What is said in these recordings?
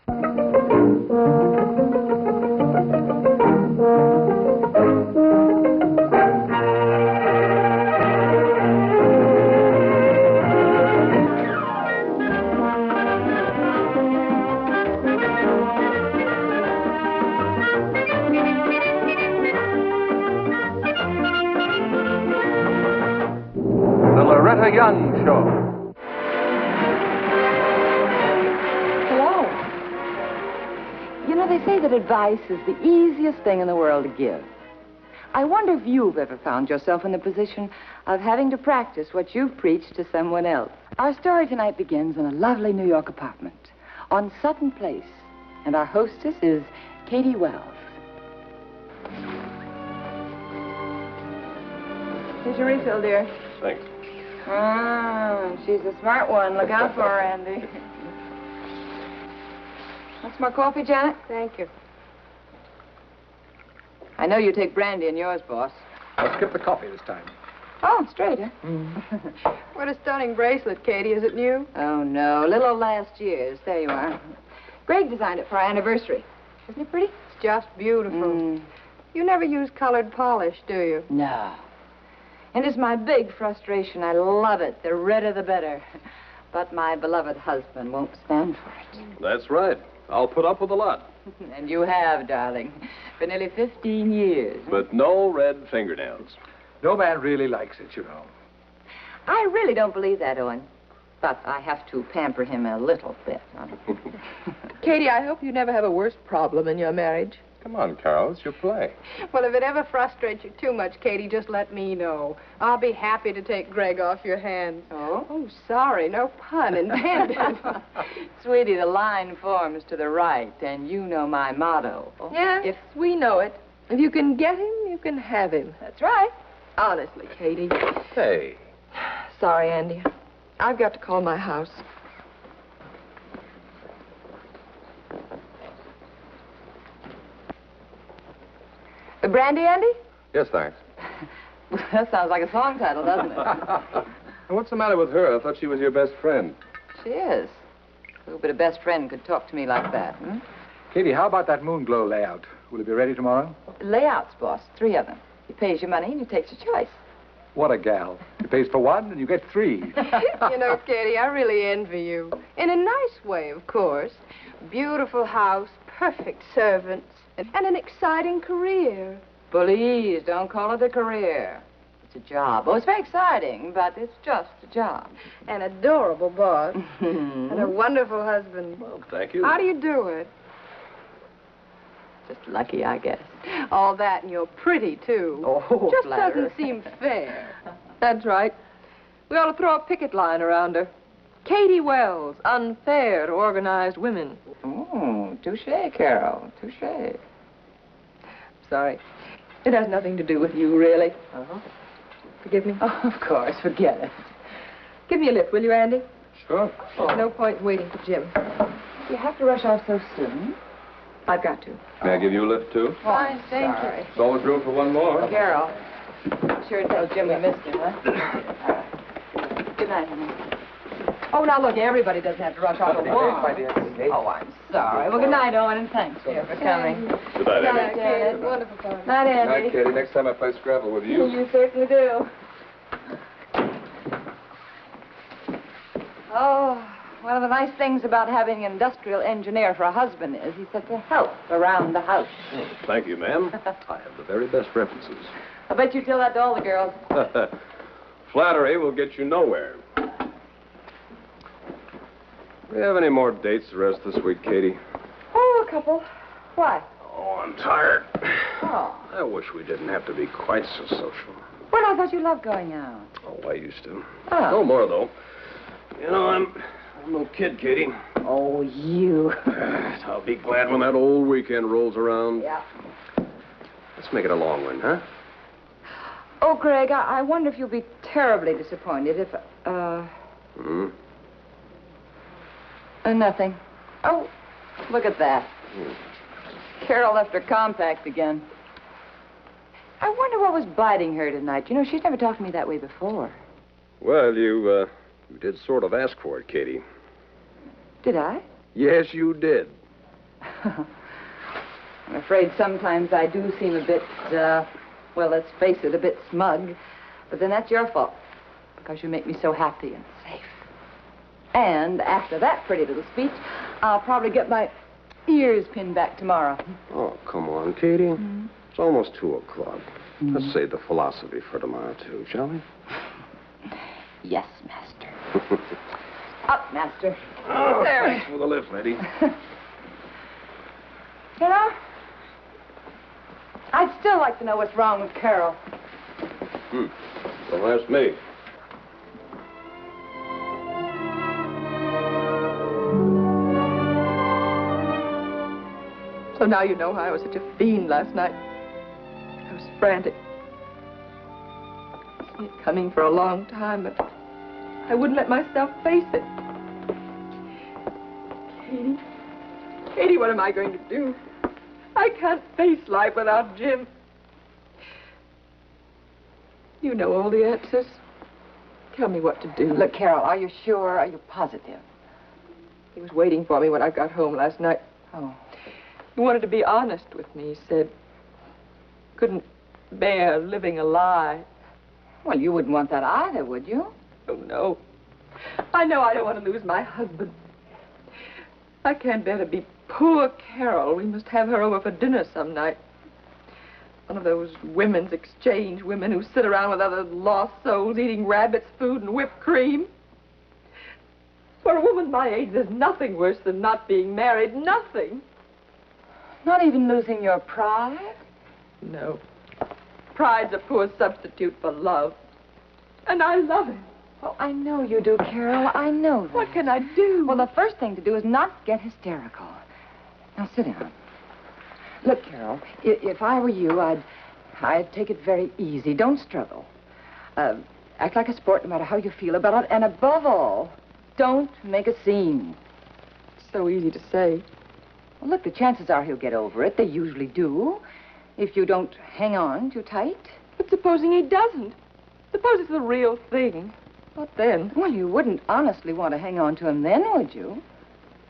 The Loretta Young Show. Hello. You know, they say that advice is the easiest thing in the world to give. I wonder if you've ever found yourself in the position of having to practice what you've preached to someone else. Our story tonight begins in a lovely New York apartment on Sutton Place, and our hostess is Katie Wells. Here's your refill, dear. Thanks. She's a smart one. Look out for her, Andy. Want some more coffee, Janet? Thank you. I know you take brandy in yours, boss. I'll skip the coffee this time. Oh, straight, huh? What a stunning bracelet, Katie. Is it new? Oh, no. Little old last year's. There you are. Greg designed it for our anniversary. Isn't it pretty? It's just beautiful. You never use colored polish, do you? No. And it's my big frustration. I love it. The redder the better. But my beloved husband won't stand for it. That's right. I'll put up with a lot. And you have, darling. For nearly 15 years. But no red fingernails. No man really likes it, you know. I really don't believe that, Owen. But I have to pamper him a little bit. Katie, I hope you never have a worse problem in your marriage. Come on, Carol. It's your play. Well, if it ever frustrates you too much, Katie, just let me know. I'll be happy to take Greg off your hands. Oh? Oh, sorry. No pun intended. Sweetie, the line forms to the right, and you know my motto. Yes, we know it. If you can get him, you can have him. That's right. Honestly, Katie. Hey. Sorry, Andy. I've got to call my house. Brandy, Andy? Yes, thanks. That sounds like a song title, doesn't it? What's the matter with her? I thought she was your best friend. She is. Who but a best friend could talk to me like that, hmm? Katie, how about that moonglow layout? Will it be ready tomorrow? Layouts, boss. 3 of them. He pays your money and he takes your choice. What a gal. He pays for 1 and you get 3. You know, Katie, I really envy you. In a nice way, of course. Beautiful house, perfect servants, and an exciting career. Please, don't call it a career. It's a job. Oh, it's very exciting, but it's just a job. An adorable boss. And a wonderful husband. Well, thank you. How do you do it? Just lucky, I guess. All that, and you're pretty, too. Oh, just flatterer. doesn't seem fair. That's right. We ought to throw a picket line around her. Katie Wells, unfair to organized women. Oh, touche, Carol. Touche. Sorry. It has nothing to do with you, really. Uh-huh. Forgive me? Oh, of course. Forget it. Give me a lift, will you, Andy? Sure. There's no point in waiting for Jim. You have to rush off so soon. I've got to. May I give you a lift, too? Fine, thank you. There's always room for one more. Carol. Sure tells Jim we missed him, huh? Good night, honey. Oh, now, look, everybody doesn't have to rush off at once. Oh, I'm sorry. Well, good night, Owen, and thanks, dear, for coming. Good night, Good Andy. night, Janet. Wonderful time. Night, Good night, Andy. Katie. Next time I play Scrabble with you. You certainly do. Oh, one of the nice things about having an industrial engineer for a husband is he's such a help around the house. Oh, thank you, ma'am. I have the very best references. I bet you tell that to all the girls. Flattery will get you nowhere. Do you have any more dates the rest of this week, Katie? Oh, a couple. Why? Oh, I'm tired. Oh. I wish we didn't have to be quite so social. Well, I thought you loved going out. Oh, I used to. Oh. No more, though. You know, I'm no kid, Katie. Oh, you. I'll be glad when that old weekend rolls around. Yeah. Let's make it a long one, huh? Oh, Greg, I wonder if you'll be terribly disappointed if, nothing. Oh, look at that. Carol left her compact again. I wonder what was biting her tonight. You know, she's never talked to me that way before. Well, you did sort of ask for it, Katie. Did I? Yes, you did. I'm afraid sometimes I do seem a bit, well, let's face it, a bit smug. But then that's your fault, because you make me so happy and safe. And after that pretty little speech, I'll probably get my ears pinned back tomorrow. Oh, come on, Katie. It's almost 2 o'clock. Let's save the philosophy for tomorrow, too, shall we? Yes, Master. Up, Master. Oh, thanks for the lift, lady. You know, I'd still like to know what's wrong with Carol. Don't ask me. So now you know why I was such a fiend last night. I was frantic. I'd seen it coming for a long time, but I wouldn't let myself face it. Katie, what am I going to do? I can't face life without Jim. You know all the answers. Tell me what to do. Look, Carol, are you sure? Are you positive? He was waiting for me when I got home last night. Oh. He wanted to be honest with me, he said. Couldn't bear living a lie. Well, you wouldn't want that either, would you? Oh, no. I know I don't want to lose my husband. I can't bear to be poor Carol. We must have her over for dinner some night. One of those women's exchange women who sit around with other lost souls eating rabbit's food and whipped cream. For a woman my age, there's nothing worse than not being married. Nothing. Not even losing your pride? No. Pride's a poor substitute for love. And I love him. Oh, I know you do, Carol. I know that. What can I do? Well, the first thing to do is not get hysterical. Now, sit down. Look, Carol, if I were you, I'd take it very easy. Don't struggle. Act like a sport no matter how you feel about it. And above all, don't make a scene. It's so easy to say. Well, look, the chances are he'll get over it. They usually do. If you don't hang on too tight. But supposing he doesn't? Suppose it's the real thing. What then? Well, you wouldn't honestly want to hang on to him then, would you?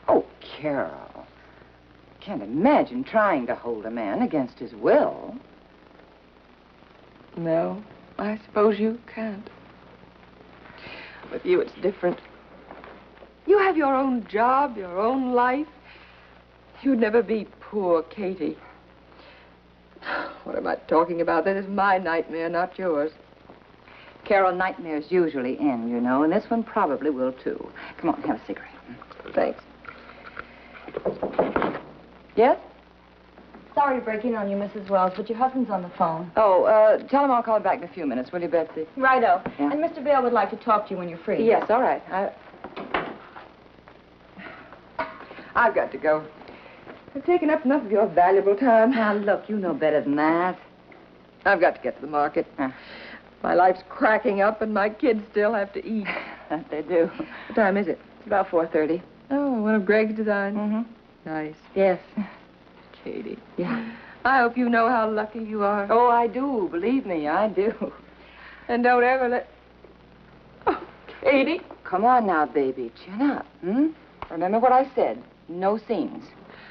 Oh, Carol. Can't imagine trying to hold a man against his will. No, I suppose you can't. With you, it's different. You have your own job, your own life. You'd never be poor Katie. What am I talking about? That is my nightmare, not yours. Carol, nightmares usually end, you know, and this one probably will, too. Come on, have a cigarette. Thanks. Yes? Sorry to break in on you, Mrs. Wells, but your husband's on the phone. Oh, tell him I'll call him back in a few minutes, will you, Betsy? Righto. Yeah. And Mr. Vail would like to talk to you when you're free. Yes, all right. I've got to go. I've taken up enough of your valuable time. Now, look, you know better than that. I've got to get to the market. My life's cracking up, and my kids still have to eat. That they do. What time is it? It's about 4:30. Oh, one of Greg's designs? Mm-hmm. Nice. Yes. Katie. Yeah. I hope you know how lucky you are. Oh, I do. Believe me, I do. And don't ever let... Oh, Katie. Come on now, baby. Chin up, Remember what I said. No scenes.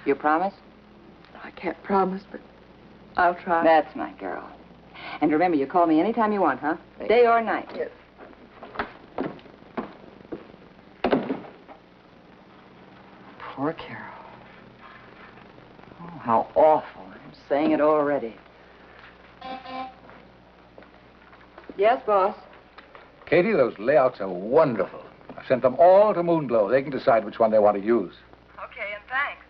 You promise? I can't promise, but I'll try. That's my girl. And remember, you call me anytime you want, huh? Thanks. Day or night. Yes. Poor Carol. Oh, how awful. I'm saying it already. Yes, boss? Katie, those layouts are wonderful. I've sent them all to Moonglow. They can decide which one they want to use. Okay, and thanks.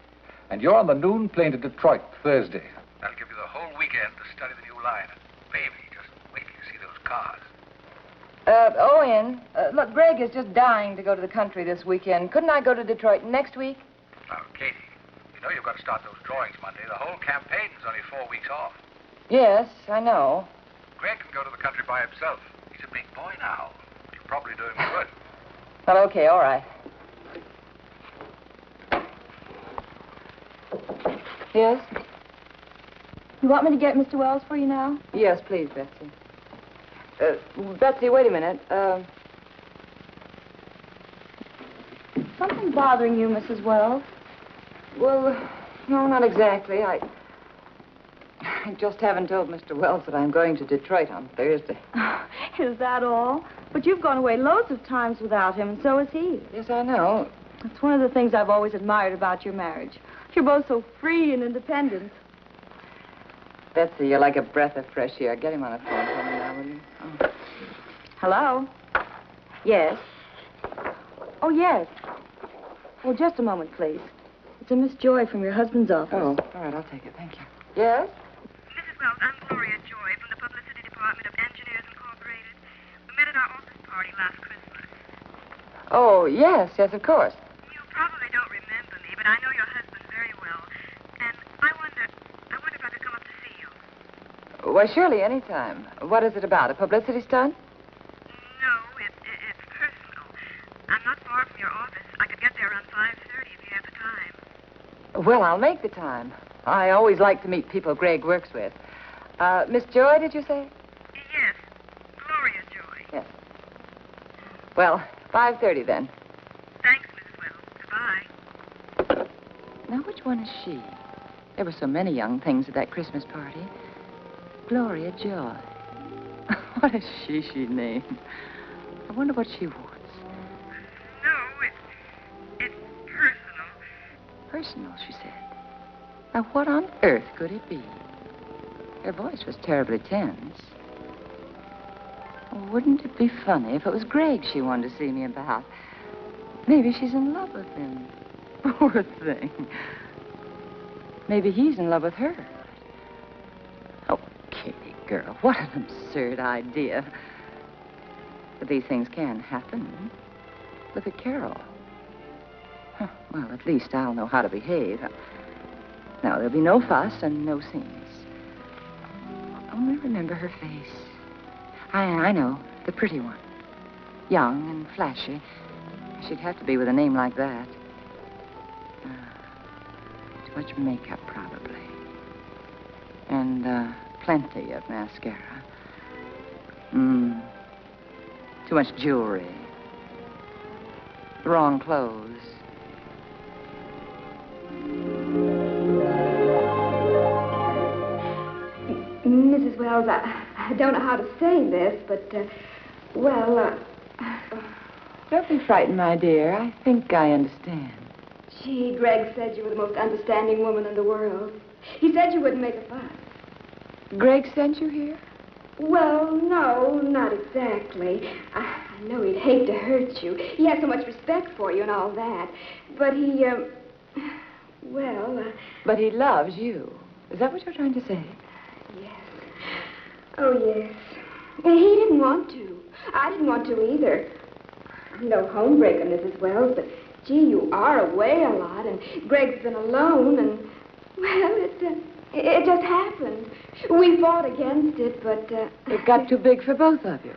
And you're on the noon plane to Detroit Thursday. That'll give you the whole weekend to study the new line. And baby, just wait till you see those cars. Owen, look, Greg is just dying to go to the country this weekend. Couldn't I go to Detroit next week? Now, Katie, you know you've got to start those drawings Monday. The whole campaign's only 4 weeks off. Yes, I know. Greg can go to the country by himself. He's a big boy now. He'll probably do him good. Well, okay, all right. Yes? You want me to get Mr. Wells for you now? Yes, please, Betsy. Betsy, wait a minute. Something bothering you, Mrs. Wells? Well, No, not exactly. I just haven't told Mr. Wells that I'm going to Detroit on Thursday. Is that all? But you've gone away loads of times without him, and so has he. Yes, I know. It's one of the things I've always admired about your marriage. You're both so free and independent. Betsy, you're like a breath of fresh air. Get him on the phone for me now, will you? Oh. Hello? Yes. Oh, yes. Oh, just a moment, please. It's a Miss Joy from your husband's office. Oh, all right, I'll take it. Thank you. Yes? Mrs. Wells, I'm Gloria Joy from the Publicity Department of Engineers Incorporated. We met at our office party last Christmas. Oh, yes, of course. You probably don't remember me, but I know your husband very well. And I wonder if I could come up to see you. Why, surely, anytime. What is it about? A publicity stunt? No, it's personal. I'm not far from your office. I could get there around 5:30 if you have the time. Well, I'll make the time. I always like to meet people Greg works with. Miss Joy, did you say? Yes, Gloria Joy. Yes. Well, 5:30 then. Thanks, Mrs. Wells. Goodbye. Now, which one is she? There were so many young things at that Christmas party. Gloria Joy. What a she name. I wonder what she wants. No, it's personal. Personal, she said. Now, what on earth could it be? Her voice was terribly tense. Oh, wouldn't it be funny if it was Greg she wanted to see me about? Maybe she's in love with him. Poor thing. Maybe he's in love with her. Oh, Katie, girl, what an absurd idea. But these things can happen. Look at Carol. Huh, well, at least I'll know how to behave. Now, there'll be no fuss and no scenes. Only remember her face. I know, the pretty one. Young and flashy. She'd have to be with a name like that. Too much makeup, probably. And, plenty of mascara. Too much jewelry. Wrong clothes. Mrs. Wells, I don't know how to say this, but, Don't be frightened, my dear. I think I understand. Gee, Greg said you were the most understanding woman in the world. He said you wouldn't make a fuss. Greg sent you here? Well, no, not exactly. I know he'd hate to hurt you. He has so much respect for you and all that. But he, But he loves you. Is that what you're trying to say? Yes. Oh, yes. Well, he didn't want to. I didn't want to either. I'm no homebreaker, Mrs. Wells, but, gee, you are away a lot, and Greg's been alone, and, well, it just happened. We fought against it, but, It got too big for both of you.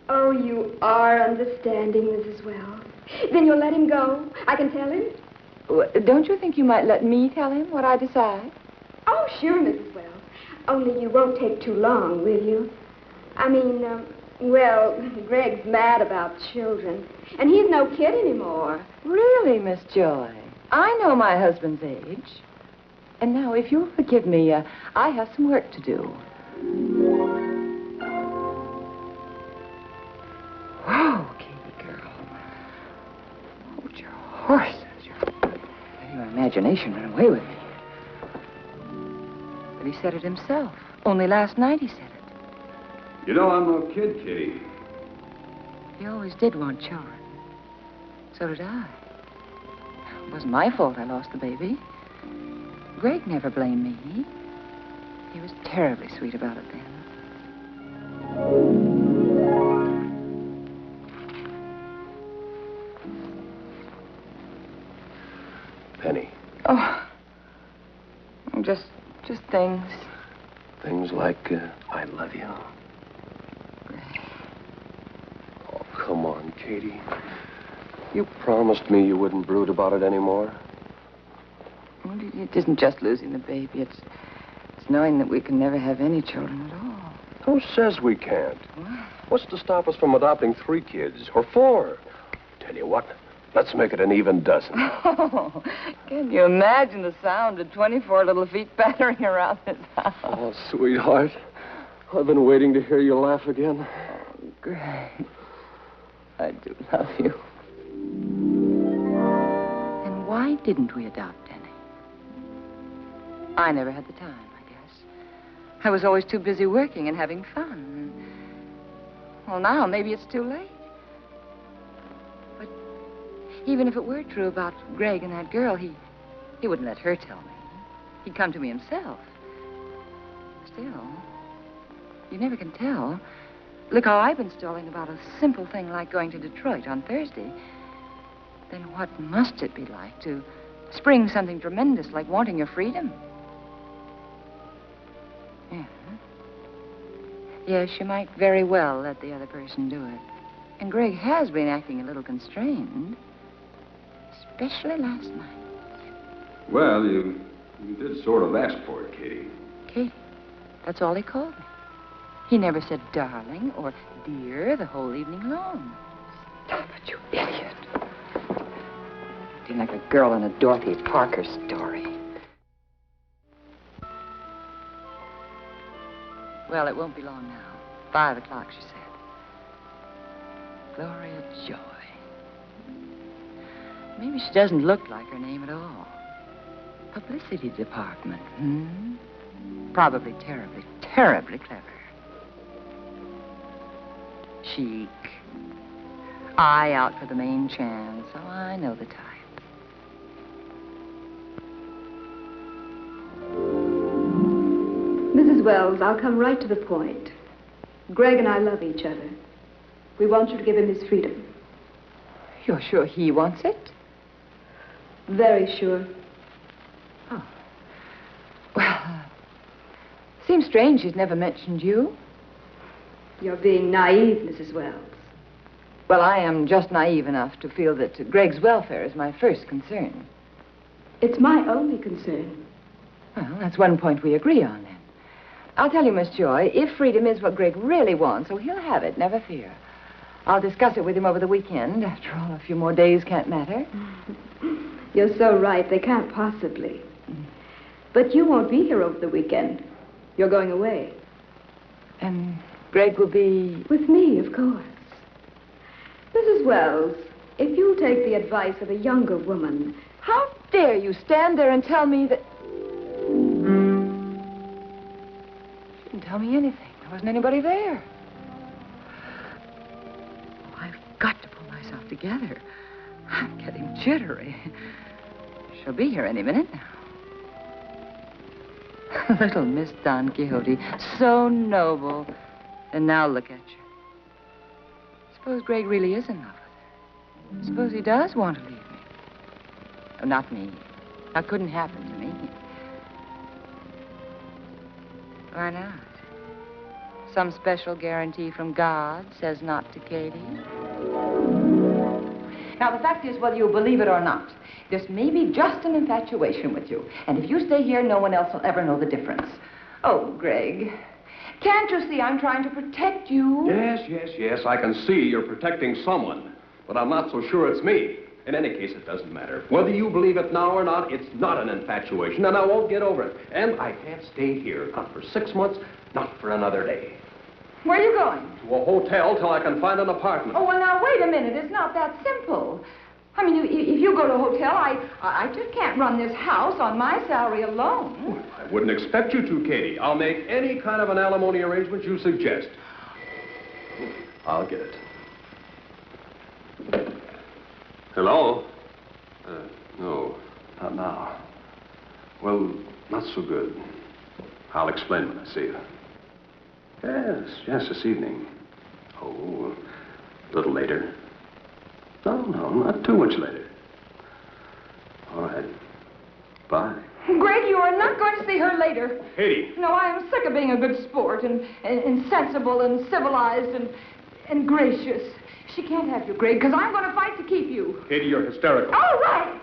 Oh, you are understanding, Mrs. Wells. Then you'll let him go? I can tell him? Don't you think you might let me tell him what I decide? Oh, sure, Mrs. Wells. Only you won't take too long, will you? I mean, Greg's mad about children. And he's no kid anymore. Really, Miss Joy? I know my husband's age. And now, if you'll forgive me, I have some work to do. Whoa, Katie, girl. Hold your horses. Your imagination ran away with me. But he said it himself. Only last night he said it. You know, I'm no kid, Kitty. He always did want children. So did I. It wasn't my fault I lost the baby. Greg never blamed me. He was terribly sweet about it then. Penny, Oh. Just things. things like, I love you. Oh, come on, Katie. You promised me you wouldn't brood about it anymore. Well, it isn't just losing the baby. It's knowing that we can never have any children at all. Who says we can't? What? What's to stop us from adopting 3 kids or 4? Tell you what, Let's make it an even dozen. Oh, can you imagine the sound of 24 little feet battering around this house? Oh, sweetheart. I've been waiting to hear you laugh again. Oh, Greg. I do love you. And why didn't we adopt Denny? I never had the time, I guess. I was always too busy working and having fun. Well, now maybe it's too late. But even if it were true about Greg and that girl, he wouldn't let her tell me. He'd come to me himself. Still, you never can tell. Look how I've been stalling about a simple thing like going to Detroit on Thursday. Then what must it be like to spring something tremendous like wanting your freedom? Yeah. Yes, you might very well let the other person do it. And Greg has been acting a little constrained. Especially last night. Well, you did sort of ask for it, Katie. Katie. That's all he called me. He never said darling or dear the whole evening long. Stop it, you idiot. Acting like a girl in a Dorothy Parker story. Well, it won't be long now. 5 o'clock, she said. Gloria Joy. Maybe she doesn't look like her name at all. Publicity department, Probably terribly, terribly clever. Chic. Eye out for the main chance. Oh, I know the type. Mrs. Wells, I'll come right to the point. Greg and I love each other. We want you to give him his freedom. You're sure he wants it? Very sure. Oh. Well, seems strange she's never mentioned you. You're being naive, Mrs. Wells. Well, I am just naive enough to feel that Greg's welfare is my first concern. It's my only concern. Well, that's one point we agree on, then. I'll tell you, Miss Joy, if freedom is what Greg really wants, oh, he'll have it, never fear. I'll discuss it with him over the weekend. After all, a few more days can't matter. You're so right. They can't possibly. But you won't be here over the weekend. You're going away. And Greg will be... With me, of course. Mrs. Wells, if you'll take the advice of a younger woman... How dare you stand there and tell me that... She didn't tell me anything. There wasn't anybody there. Oh, I've got to pull myself together. I'm getting jittery. She'll be here any minute now. Little Miss Don Quixote, so noble. And now look at you. Suppose Greg really is in love with her. Suppose he does want to leave me. Oh, not me. That couldn't happen to me. Why not? Some special guarantee from God says not to Katie. Now, the fact is, whether you believe it or not, this may be just an infatuation with you. And if you stay here, no one else will ever know the difference. Oh, Greg, can't you see I'm trying to protect you? Yes, I can see you're protecting someone. But I'm not so sure it's me. In any case, it doesn't matter. Whether you believe it now or not, it's not an infatuation, and I won't get over it. And I can't stay here, not for 6 months, not for another day. Where are you going? To a hotel till I can find an apartment. Oh, well, now, wait a minute. It's not that simple. I mean, if you go to a hotel, I just can't run this house on my salary alone. I wouldn't expect you to, Katie. I'll make any kind of an alimony arrangement you suggest. I'll get it. Hello? No, not now. Well, not so good. I'll explain when I see you. Yes, this evening. Oh, a little later. No, not too much later. All right. Bye. Greg, you are not going to see her later. Katie. No, I am sick of being a good sport and sensible and civilized and gracious. She can't have you, Greg, because I'm going to fight to keep you. Katie, you're hysterical. All right.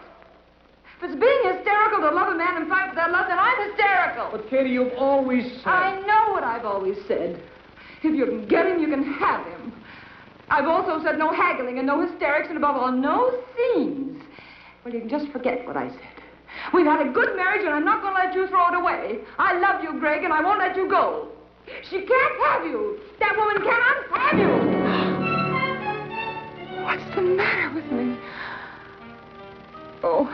If it's being hysterical to love a man and fight for that love, then I'm hysterical. But, Katie, you've always said... I know what I've always said. If you can get him, you can have him. I've also said no haggling and no hysterics and above all, no scenes. Well, you can just forget what I said. We've had a good marriage and I'm not going to let you throw it away. I love you, Greg, and I won't let you go. She can't have you. That woman cannot have you. What's the matter with me? Oh.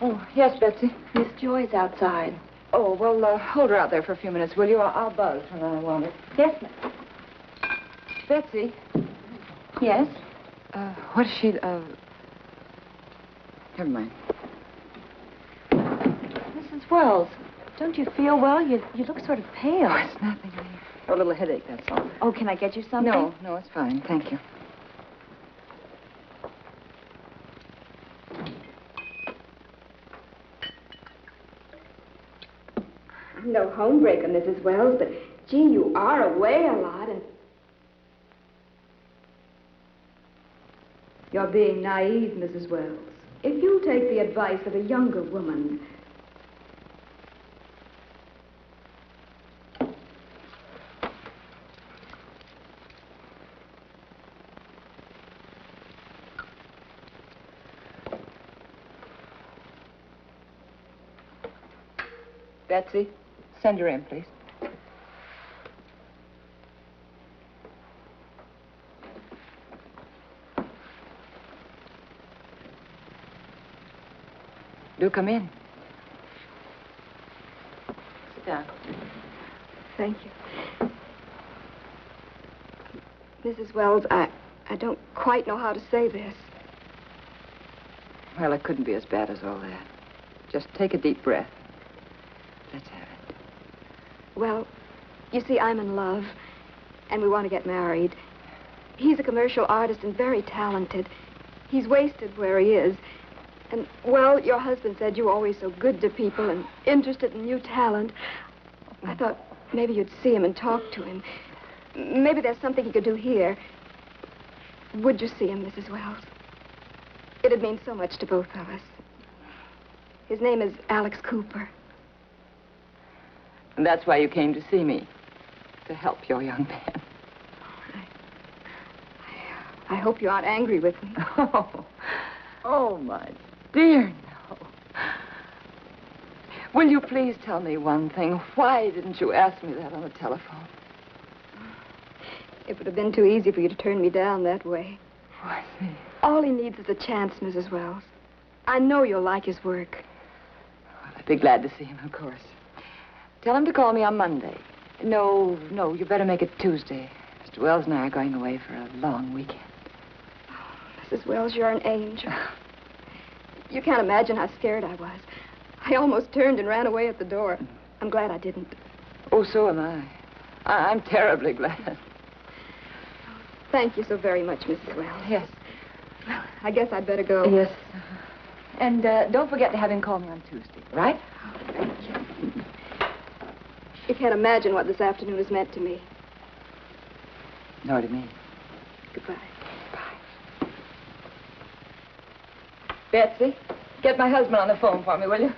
Oh, yes, Betsy. Miss Joy's outside. Oh, well, hold her out there for a few minutes, will you? I'll buzz when I want her. Yes, ma'am. Betsy, Yes? what is she, never mind. Mrs. Wells, don't you feel well? You look sort of pale. Oh, it's nothing. I have a little headache, that's all. Oh, can I get you something? No, it's fine. Thank you. I'm no homebreaker, Mrs. Wells, but, gee, you are away a lot, and... You're being naive, Mrs. Wells. If you'll take the advice of a younger woman... Betsy, send her in, please. Do come in. Sit down. Thank you. Mrs. Wells, I don't quite know how to say this. Well, it couldn't be as bad as all that. Just take a deep breath. Let's have it. Well, you see, I'm in love, and we want to get married. He's a commercial artist and very talented. He's wasted where he is. And, well, your husband said you were always so good to people and interested in new talent. I thought maybe you'd see him and talk to him. Maybe there's something he could do here. Would you see him, Mrs. Wells? It'd mean so much to both of us. His name is Alex Cooper. And that's why you came to see me, to help your young man. I hope you aren't angry with me. Oh, my dear, no. Will you please tell me one thing? Why didn't you ask me that on the telephone? It would have been too easy for you to turn me down that way. Oh, I see. All he needs is a chance, Mrs. Wells. I know you'll like his work. Well, I'd be glad to see him, of course. Tell him to call me on Monday. No, you better make it Tuesday. Mr. Wells and I are going away for a long weekend. Oh, Mrs. Wells, you're an angel. You can't imagine how scared I was. I almost turned and ran away at the door. I'm glad I didn't. Oh, so am I. I'm terribly glad. Thank you so very much, Mrs. Wells. Yes. Well, I guess I'd better go. Yes. And don't forget to have him call me on Tuesday, right? Oh, thank you. You can't imagine what this afternoon has meant to me. Nor to me. Goodbye. Bye. Betsy, get my husband on the phone for me, will you?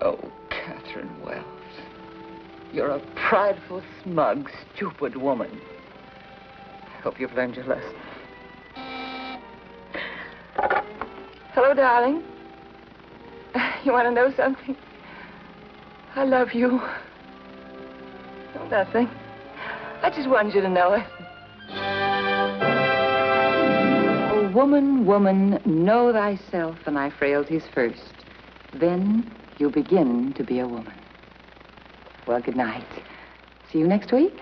Oh, Catherine Wells. You're a prideful, smug, stupid woman. I hope you've learned your lesson. Hello, darling. You want to know something? I love you. Oh, nothing. I just wanted you to know it. Oh, woman, know thyself and thy frailties first. Then you begin to be a woman. Well, good night. See you next week.